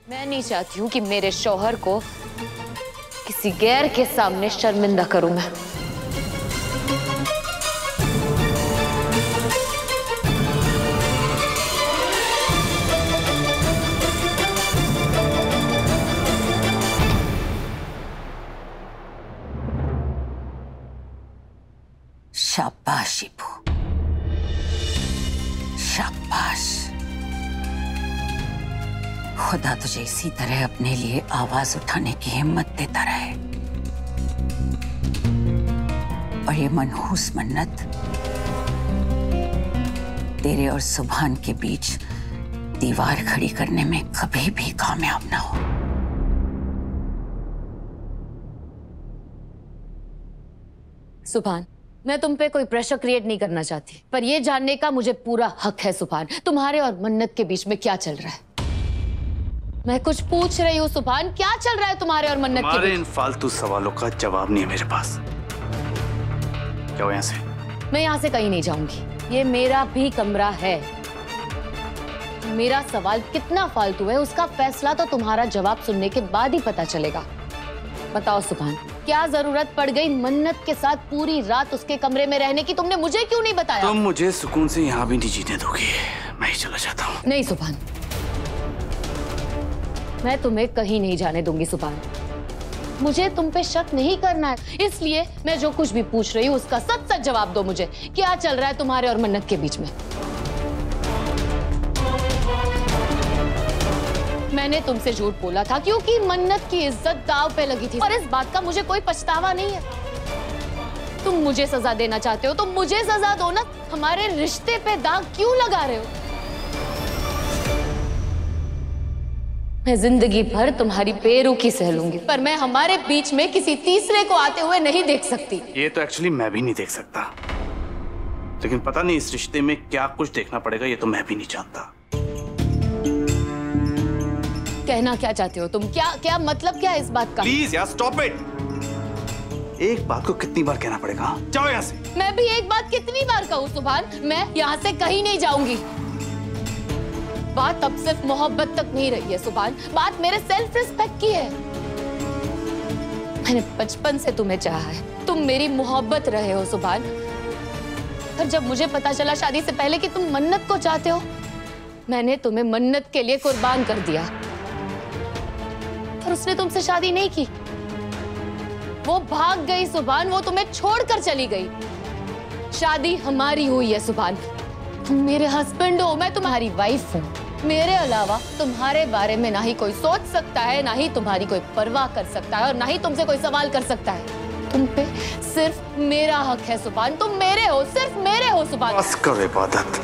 मैं नहीं चाहती हूँ कि मेरे शौहर को किसी गैर के सामने शर्मिंदा करूं मैं। शाबाश शिबू, शाबाश। खुदा तुझे इसी तरह अपने लिए आवाज उठाने की हिम्मत देता रहे। और ये मनहूस मन्नत तेरे और सुभान के बीच दीवार खड़ी करने में कभी भी कामयाब ना हो। सुभान, मैं तुम पे कोई प्रेशर क्रिएट नहीं करना चाहती, पर ये जानने का मुझे पूरा हक है सुभान, तुम्हारे और मन्नत के बीच में क्या चल रहा है। मैं कुछ पूछ रही हूँ सुभान, क्या चल रहा है तुम्हारे और मन्नत के बीच? इन फालतू सवालों का जवाब नहीं है मेरे पास। जाओ यहाँ से। मैं यहाँ से कहीं नहीं जाऊंगी, ये मेरा भी कमरा है। मेरा सवाल कितना फालतू है उसका फैसला तो तुम्हारा जवाब सुनने के बाद ही पता चलेगा। बताओ सुभान, क्या जरूरत पड़ गई मन्नत के साथ पूरी रात उसके कमरे में रहने की? तुमने मुझे क्यों नहीं बताया? तुम मुझे सुकून से यहाँ भी नहीं जीने दोगी, मैं ही चला जाता हूँ। नहीं सुभान, मैं तुम्हें कहीं नहीं जाने दूंगी सुभान। मुझे तुम पे शक नहीं करना है, इसलिए मैं जो कुछ भी पूछ रही हूँ उसका सच सच जवाब दो मुझे। क्या चल रहा है तुम्हारे और मन्नत के बीच में? मैंने तुमसे झूठ बोला था क्योंकि मन्नत की इज्जत दांव पे लगी थी और इस बात का मुझे कोई पछतावा नहीं है। तुम मुझे सजा देना चाहते हो तो मुझे सजा दो ना, हमारे रिश्ते पे दाग क्यों लगा रहे हो? मैं जिंदगी भर तुम्हारी बेरुखी सह लूंगी, पर मैं हमारे बीच में किसी तीसरे को आते हुए नहीं देख सकती। ये तो एक्चुअली मैं भी नहीं देख सकता, लेकिन पता नहीं इस रिश्ते में क्या कुछ देखना पड़ेगा, ये तो मैं भी नहीं जानता। कहना क्या चाहते हो तुम? क्या मतलब क्या है इस बात का? प्लीज यार स्टॉप इट। एक बात को कितनी बार कहना पड़ेगा? जाओ यहाँ से। मैं भी एक बात कितनी बार कहूँ सुभान, मैं यहाँ से कहीं नहीं जाऊंगी। बात अब सिर्फ मोहब्बत तक नहीं रही है सुभान, बात मेरे सेल्फ रिस्पेक्ट की है। मैंने बचपन से तुम्हें चाहा है, तुम मेरी मोहब्बत रहे हो सुभान। पर जब मुझे पता चला शादी से पहले कि तुम मन्नत को चाहते हो, मैंने तुम्हें मन्नत के लिए कुर्बान कर दिया। पर उसने तुमसे शादी नहीं की, वो भाग गई सुभान, वो तुम्हें छोड़कर चली गई। शादी हमारी हुई है सुभान, तुम मेरे हस्बैंड हो, मैं तुम्हारी वाइफ हूँ। मेरे अलावा तुम्हारे बारे में ना ही कोई सोच सकता है, ना ही तुम्हारी कोई परवाह कर सकता है और ना ही तुमसे कोई सवाल कर सकता है। तुम पे सिर्फ मेरा हक है सुभान, तुम मेरे हो, सिर्फ मेरे हो सुभान। बस करो इबादत।